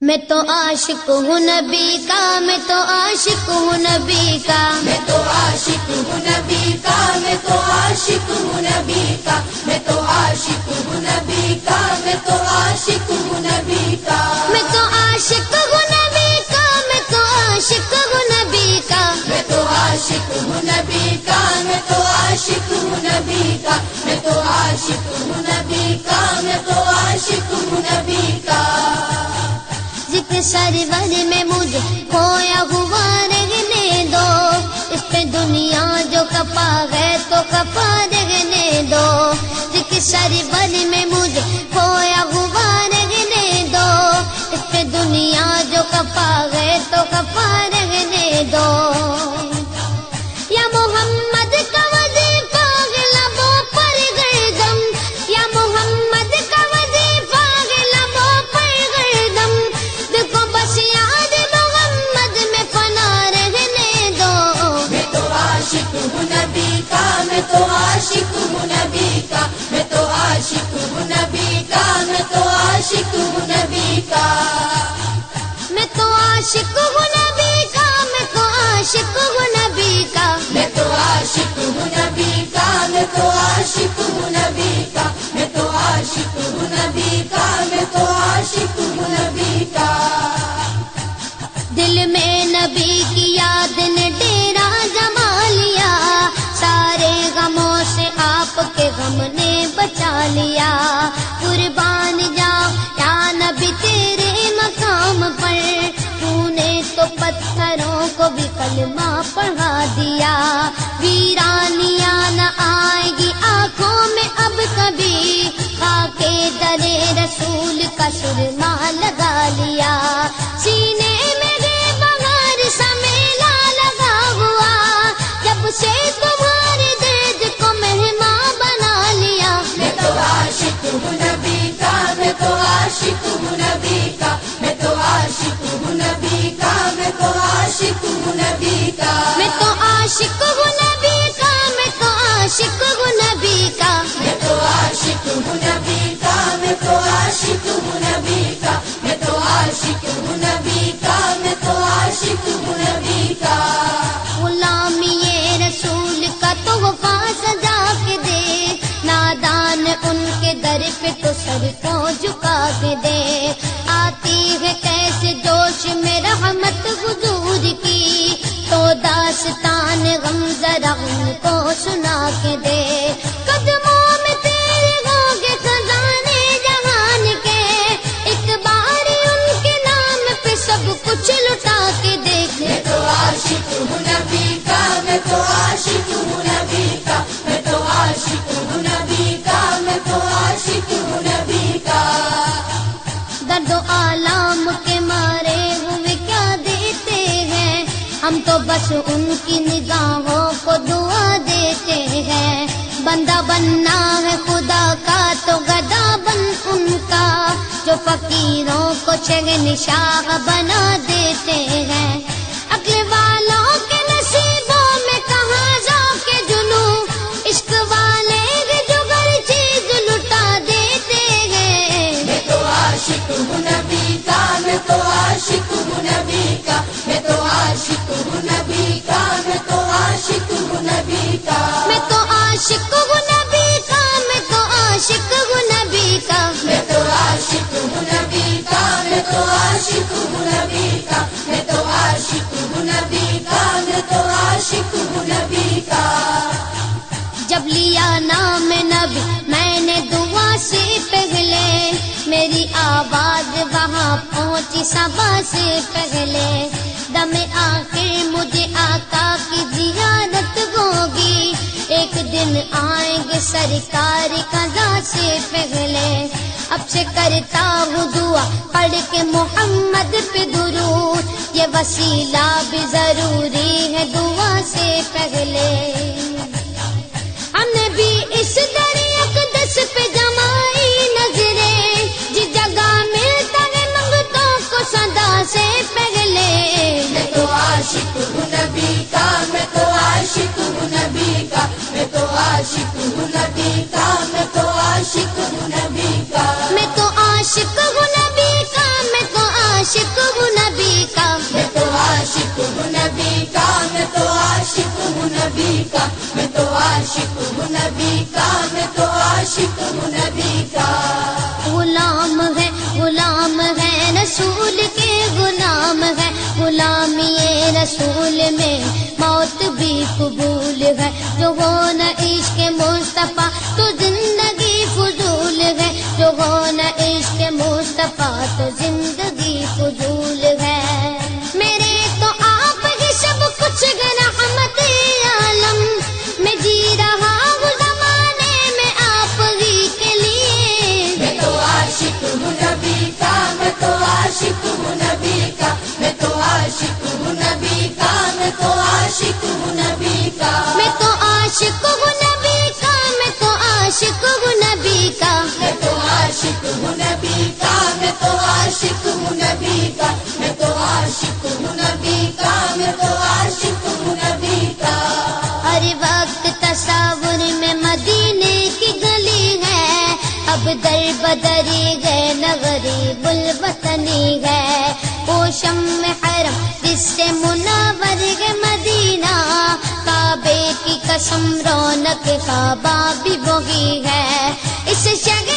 میں تو عاشق ہوں نبی کا، میں تو عاشق ہوں نبی کا، میں تو عاشق ہوں نبی کا، میں تو عاشق ہوں نبی کا، میں تو عاشق ہوں نبی کا، میں تو عاشق ہوں نبی کا، میں تو عاشق ہوں نبی کا، میں تو عاشق ہوں نبی کا، میں تو عاشق ہوں نبی کا، میں تو عاشق ہوں نبی کا، میں تو عاشق ہوں نبی کا، میں تو عاشق ہوں نبی کا۔ ذکر سرور میں مجھے کھویا ہوا رہنے دو، اس پہ دنیا جو کپا ہے تو کپا رہنے دو، ذکر سرور میں مجھے کھویا ہوا رہنے دو، اس پہ دنیا جو کپا ہے تو کپا رہنے دو۔ یا محمد کا وظیفہ ہے لبوں پر گردم، یا محمد کا وظیفہ ہے لبوں پر گردم، دیکھو بس یاد محمد میں فنا رہنے دو۔ میں تو عاشق ہوں نبی کا، میں تو عاشق ہوں نبی کا، میں تو عاشق ہوں نبی کا، میں تو عاشق ہوں نبی کا، میں تو عاشق ہوں نبی کا، میں تو عاشق ہوں نبی کا، میں تو عاشق ہوں نبی کا، میں تو عاشق ہوں نبی کا، میں تو عاشق ہوں نبی کا، میں تو عاشق ہوں نبی کا۔ دل میں نبی کی یاد نے ڈیرا جما لیا، سارے غموں سے آپ کے غم نے بچا لیا، قربان جاؤ یا نبی تیرے مقام پر، تو نے تو پتھروں کو بھی کلمہ پڑھا دیا، ویرانیاں نہ آئے گی آنکھوں میں اب کبھی، خاکے درے رسول کا سرما لگا لیا، سینے میں گے بغیر سا میلہ لگا ہوا، جب سے تمہارے درد کو مہمان بنا لیا۔ میں تو عاشق ہوں نبی کا، میں تو عاشق ہوں نبی کا، میں تو عاشق ہوں نبی کا، میں تو عاشق ہوں نبی کا، میں تو عاشق ہوں نبی کا، میں تو عاشق ہوں نبی کا، میں تو عاشق ہوں نبی کا، میں تو عاشق ہوں نبی کا، میں تو عاشق ہوں نبی کا، میں تو عاشق ہوں نبی کا۔ غلامی رسول کا تحفہ سجا کے دے، نادان ان کے در پہ تو سر کو جھکا کے دے، آتی ہے کیسے جوش میں رحمت حضور کی، تو داستان غم ذرا ان کو سنا کے دے، قدموں میں تیرے ہوگے خزانے جہان کے، ایک بار ان کے نام پہ سب کچھ لٹا کے دیکھ۔ میں تو عاشق ہوں نبی کا، میں تو عاشق ہوں نبی کا، میں تو عاشق ہوں نبی کا، میں تو عاشق ہوں نبی کا۔ درد و آلام کے مارے ہوئے کیا دیتے ہیں، ہم تو بس ان کی نگاہوں کو دعا دیتے ہیں، بندہ بننا ہے خدا کا تو گدا بن ان کا، جو فقیروں کو شہنشاہ بنا دیتے ہیں، عقل والوں کے نصیبوں میں کہاں ذوق جنوں، عشق والے بھی جو ہر چیز لٹا دیتے ہیں۔ میں تو عاشق ہوں نبی کا، میں تو عاشق ہوں نبی کا، میں تو عاشق ہوں نبی کا، میں تو عاشق ہوں نبی کا، میں تو عاشق ہوں نبی کا، میں تو عاشق ہوں نبی کا، میں تو عاشق ہوں نبی کا، میں تو عاشق ہوں نبی کا، میں تو عاشق ہوں نبی کا، میں تو عاشق ہوں نبی کا۔ جب لیا نام نبی میں نے دعا سے پہلے، میری آواز وہاں پہنچی صبا سے پہلے، دم آخر مجھے آقا کی زیارت ہوگی، ایک دن آئیں گے سرکار قضا سے پہلے، اب سے کرتا ہوں دعا پڑھ کے محمد پہ درود، یہ وسیلہ بھی ضروری ہے دعا سے پہلے، ہم نے بھی اس در اقدس پہ جمائی نظریں، جس جگہ ملتا ہے منگتوں کو صدا سے پہلے، میں تو عاشق ہوں نبی کا، میں تو عاشق ہوں نبی کا، میں تو عاشق ہوں نبی کا، میں تو عاشق ہوں نبی کا، میں تو عاشق ہوں نبی کا، میں تو عاشق کا، میں تو عاشق ہوں نبی کا، میں تو عاشق ہوں نبی کا۔ غلام ہے رسول کے غلام ہے، غلامی رسول میں موت بھی قبول ہے، جو ہو نہ عشق مصطفیٰ تو زندگی فضول ہے، جو ہو نہ عشق مصطفیٰ تو زندگی فضول ہے۔ میرے تو آپ ہی سب کچھ ہے رحمت عالم، میں جی رہا ہوں زمانے میں آپ ہی کے لیے۔ میں تو عاشق ہوں نبی کا، میں تو عاشق ہوں نبی کا، میں تو عاشق ہوں نبی کا، میں تو عاشق ہوں نبی کا۔ میں تو عاشق ہوں نبی کا، میں تو عاشق ہوں نبی کا۔ میں تو عاشق ہوں نبی کا، میں تو عاشق ہوں نبی کا، میں تو عاشق ہوں نبی کا، میں تو عاشق ہوں نبی کا۔ ہر وقت تصور میں مدینے کی گلی ہے، اب در بدری گئے نہ غریب الوطنی ہے، وہ شمع حرم جس سے منور ہے مدینہ، کعبے کی قسم رونق کعبہ بھی وہی ہے، اس شہر